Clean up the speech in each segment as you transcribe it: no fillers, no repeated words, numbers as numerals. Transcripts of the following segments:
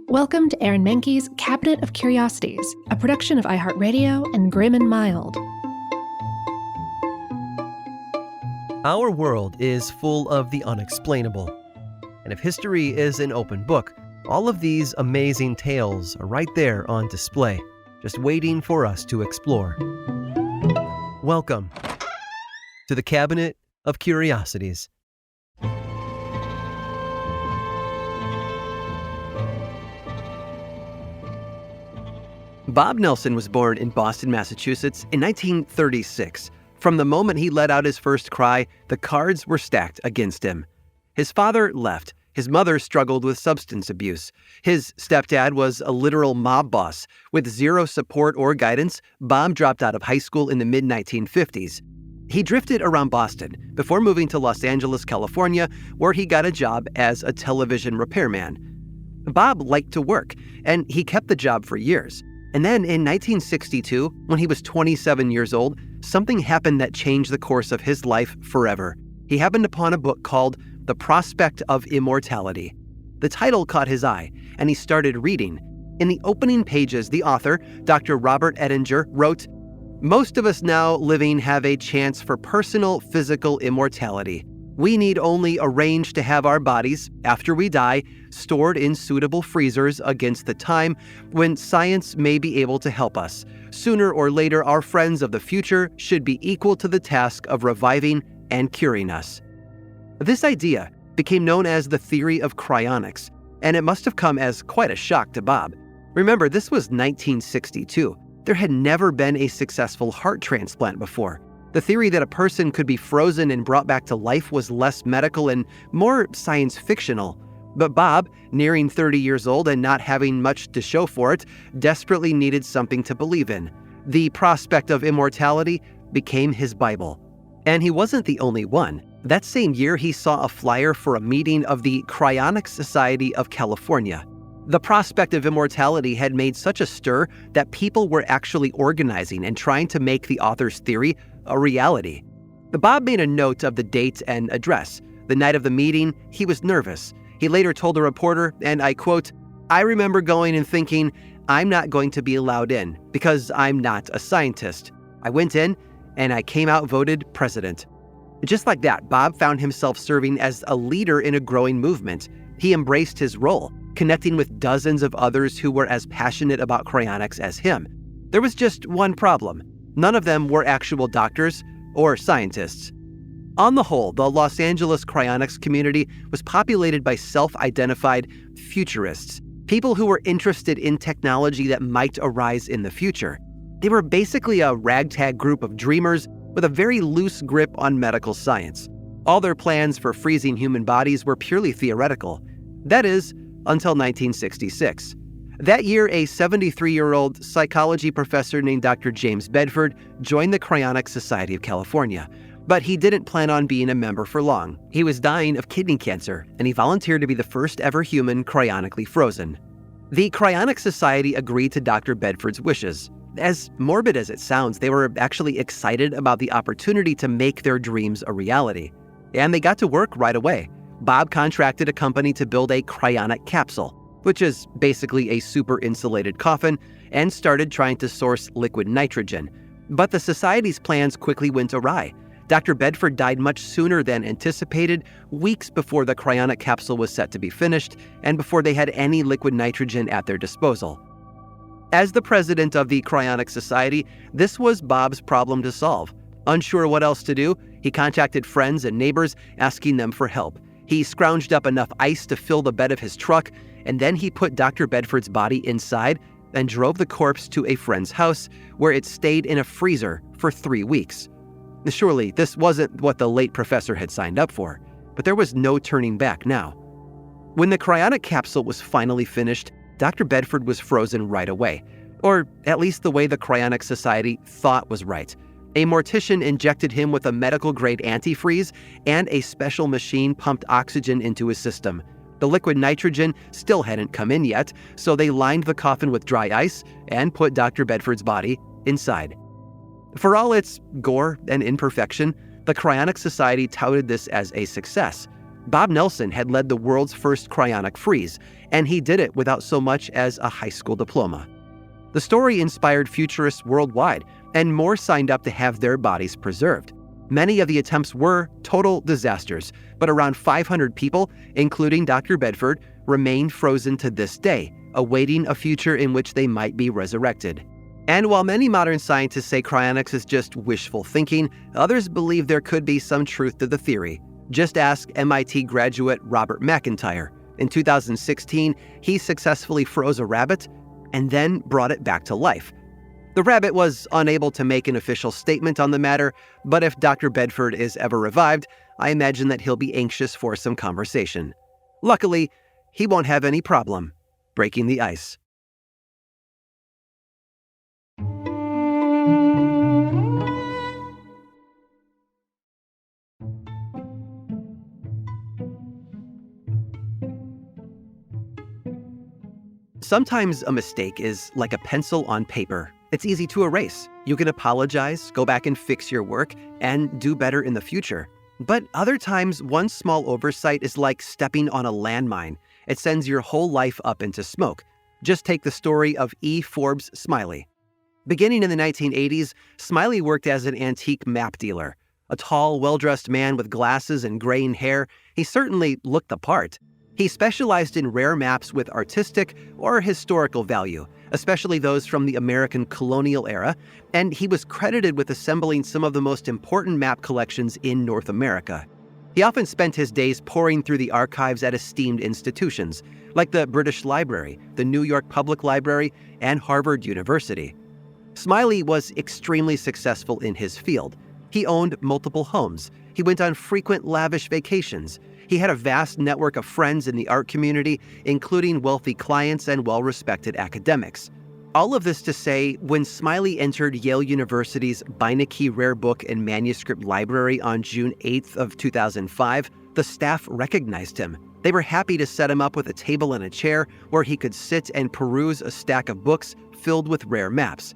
Welcome to Aaron Mahnke's Cabinet of Curiosities, a production of iHeartRadio and Grim and Mild. Our world is full of the unexplainable. And if history is an open book, all of these amazing tales are right there on display, just waiting for us to explore. Welcome to the Cabinet of Curiosities. Bob Nelson was born in Boston, Massachusetts in 1936. From the moment he let out his first cry, the cards were stacked against him. His father left. His mother struggled with substance abuse. His stepdad was a literal mob boss. With zero support or guidance, Bob dropped out of high school in the mid-1950s. He drifted around Boston before moving to Los Angeles, California, where he got a job as a television repairman. Bob liked to work, and he kept the job for years. And then in 1962, when he was 27 years old, something happened that changed the course of his life forever. He happened upon a book called The Prospect of Immortality. The title caught his eye, and he started reading. In the opening pages, the author, Dr. Robert Ettinger, wrote, "Most of us now living have a chance for personal physical immortality. We need only arrange to have our bodies, after we die, stored in suitable freezers against the time when science may be able to help us. Sooner or later, our friends of the future should be equal to the task of reviving and curing us." This idea became known as the theory of cryonics, and it must have come as quite a shock to Bob. Remember, this was 1962. There had never been a successful heart transplant before. The theory that a person could be frozen and brought back to life was less medical and more science fictional. But Bob, nearing 30 years old and not having much to show for it, desperately needed something to believe in. The prospect of immortality became his Bible. And he wasn't the only one. That same year, he saw a flyer for a meeting of the Cryonics Society of California. The prospect of immortality had made such a stir that people were actually organizing and trying to make the author's theory a reality. Bob made a note of the date and address. The night of the meeting, he was nervous. He later told a reporter, and I quote, "I remember going and thinking, I'm not going to be allowed in because I'm not a scientist. I went in and I came out voted president." Just like that, Bob found himself serving as a leader in a growing movement. He embraced his role, connecting with dozens of others who were as passionate about cryonics as him. There was just one problem. None of them were actual doctors or scientists. On the whole, the Los Angeles cryonics community was populated by self-identified futurists, people who were interested in technology that might arise in the future. They were basically a ragtag group of dreamers with a very loose grip on medical science. All their plans for freezing human bodies were purely theoretical. That is, until 1966. That year, a 73-year-old psychology professor named Dr. James Bedford joined the Cryonics Society of California. But he didn't plan on being a member for long. He was dying of kidney cancer, and he volunteered to be the first ever human cryonically frozen. The Cryonics Society agreed to Dr. Bedford's wishes. As morbid as it sounds, they were actually excited about the opportunity to make their dreams a reality. And they got to work right away. Bob contracted a company to build a cryonic capsule, which is basically a super insulated coffin, and started trying to source liquid nitrogen. But the society's plans quickly went awry. Dr. Bedford died much sooner than anticipated, weeks before the cryonic capsule was set to be finished, and before they had any liquid nitrogen at their disposal. As the president of the Cryonic Society, this was Bob's problem to solve. Unsure what else to do, he contacted friends and neighbors, asking them for help. He scrounged up enough ice to fill the bed of his truck, and then he put Dr. Bedford's body inside and drove the corpse to a friend's house, where it stayed in a freezer for 3 weeks. Surely, this wasn't what the late professor had signed up for, but there was no turning back now. When the cryonic capsule was finally finished, Dr. Bedford was frozen right away, or at least the way the Cryonic Society thought was right. A mortician injected him with a medical-grade antifreeze, and a special machine pumped oxygen into his system. The liquid nitrogen still hadn't come in yet, so they lined the coffin with dry ice and put Dr. Bedford's body inside. For all its gore and imperfection, the Cryonic Society touted this as a success. Bob Nelson had led the world's first cryonic freeze, and he did it without so much as a high school diploma. The story inspired futurists worldwide, and more signed up to have their bodies preserved. Many of the attempts were total disasters, but around 500 people, including Dr. Bedford, remain frozen to this day, awaiting a future in which they might be resurrected. And while many modern scientists say cryonics is just wishful thinking, others believe there could be some truth to the theory. Just ask MIT graduate Robert McIntyre. In 2016, he successfully froze a rabbit and then brought it back to life. The rabbit was unable to make an official statement on the matter, but if Dr. Bedford is ever revived, I imagine that he'll be anxious for some conversation. Luckily, he won't have any problem breaking the ice. Sometimes a mistake is like a pencil on paper. It's easy to erase. You can apologize, go back and fix your work, and do better in the future. But other times, one small oversight is like stepping on a landmine. It sends your whole life up into smoke. Just take the story of Forbes Smiley. Beginning in the 1980s, Smiley worked as an antique map dealer. A tall, well-dressed man with glasses and graying hair, he certainly looked the part. He specialized in rare maps with artistic or historical value, especially those from the American colonial era, and he was credited with assembling some of the most important map collections in North America. He often spent his days poring through the archives at esteemed institutions, like the British Library, the New York Public Library, and Harvard University. Smiley was extremely successful in his field. He owned multiple homes. He went on frequent lavish vacations. He had a vast network of friends in the art community, including wealthy clients and well-respected academics. All of this to say, when Smiley entered Yale University's Beinecke Rare Book and Manuscript Library on June 8th of 2005, the staff recognized him. They were happy to set him up with a table and a chair where he could sit and peruse a stack of books filled with rare maps.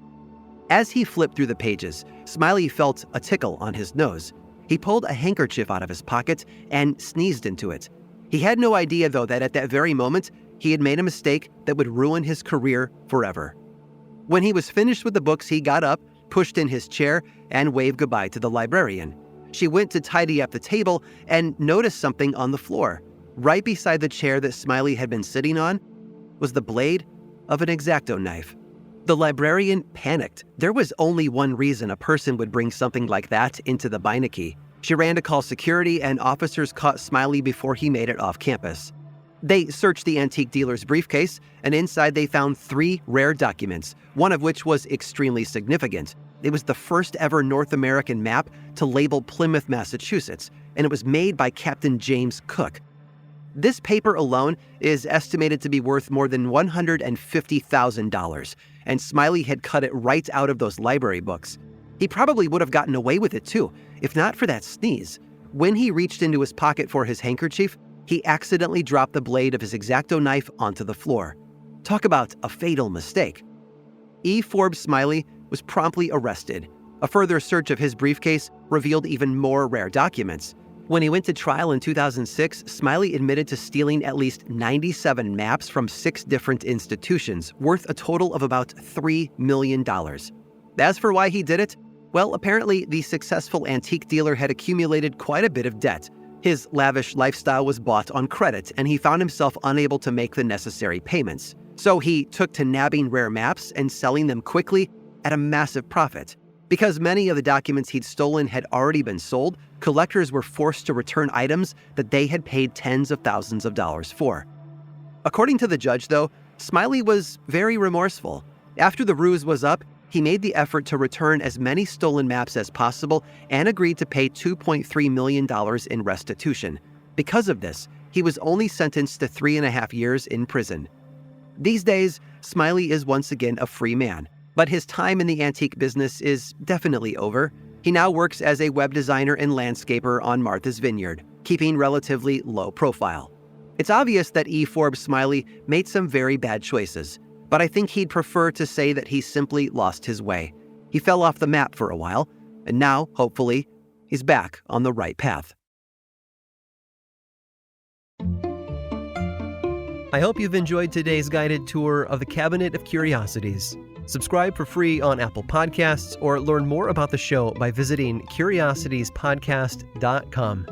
As he flipped through the pages, Smiley felt a tickle on his nose. He pulled a handkerchief out of his pocket and sneezed into it. He had no idea, though, that at that very moment, he had made a mistake that would ruin his career forever. When he was finished with the books, he got up, pushed in his chair, and waved goodbye to the librarian. She went to tidy up the table and noticed something on the floor. Right beside the chair that Smiley had been sitting on was the blade of an X-Acto knife. The librarian panicked. There was only one reason a person would bring something like that into the Beinecke. She ran to call security, and officers caught Smiley before he made it off campus. They searched the antique dealer's briefcase, and inside they found 3 rare documents, one of which was extremely significant. It was the first ever North American map to label Plymouth, Massachusetts, and it was made by Captain James Cook. This paper alone is estimated to be worth more than $150,000, and Smiley had cut it right out of those library books. He probably would have gotten away with it too, if not for that sneeze. When he reached into his pocket for his handkerchief, he accidentally dropped the blade of his X-Acto knife onto the floor. Talk about a fatal mistake. Forbes Smiley was promptly arrested. A further search of his briefcase revealed even more rare documents. When he went to trial in 2006, Smiley admitted to stealing at least 97 maps from 6 different institutions, worth a total of about $3 million. As for why he did it, well, apparently the successful antique dealer had accumulated quite a bit of debt. His lavish lifestyle was bought on credit, and he found himself unable to make the necessary payments. So he took to nabbing rare maps and selling them quickly at a massive profit. Because many of the documents he'd stolen had already been sold, collectors were forced to return items that they had paid tens of thousands of dollars for. According to the judge, though, Smiley was very remorseful. After the ruse was up, he made the effort to return as many stolen maps as possible and agreed to pay $2.3 million in restitution. Because of this, he was only sentenced to 3.5 years in prison. These days, Smiley is once again a free man, but his time in the antique business is definitely over. He now works as a web designer and landscaper on Martha's Vineyard, keeping relatively low profile. It's obvious that Forbes Smiley made some very bad choices, but I think he'd prefer to say that he simply lost his way. He fell off the map for a while, and now, hopefully, he's back on the right path. I hope you've enjoyed today's guided tour of the Cabinet of Curiosities. Subscribe for free on Apple Podcasts or learn more about the show by visiting curiositiespodcast.com.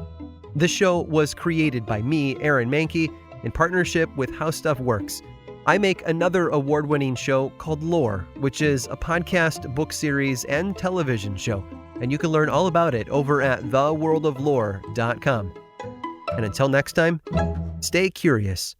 This show was created by me, Aaron Mahnke, in partnership with How Stuff Works. I make another award-winning show called Lore, which is a podcast, book series, and television show, and you can learn all about it over at theworldoflore.com. And until next time, stay curious.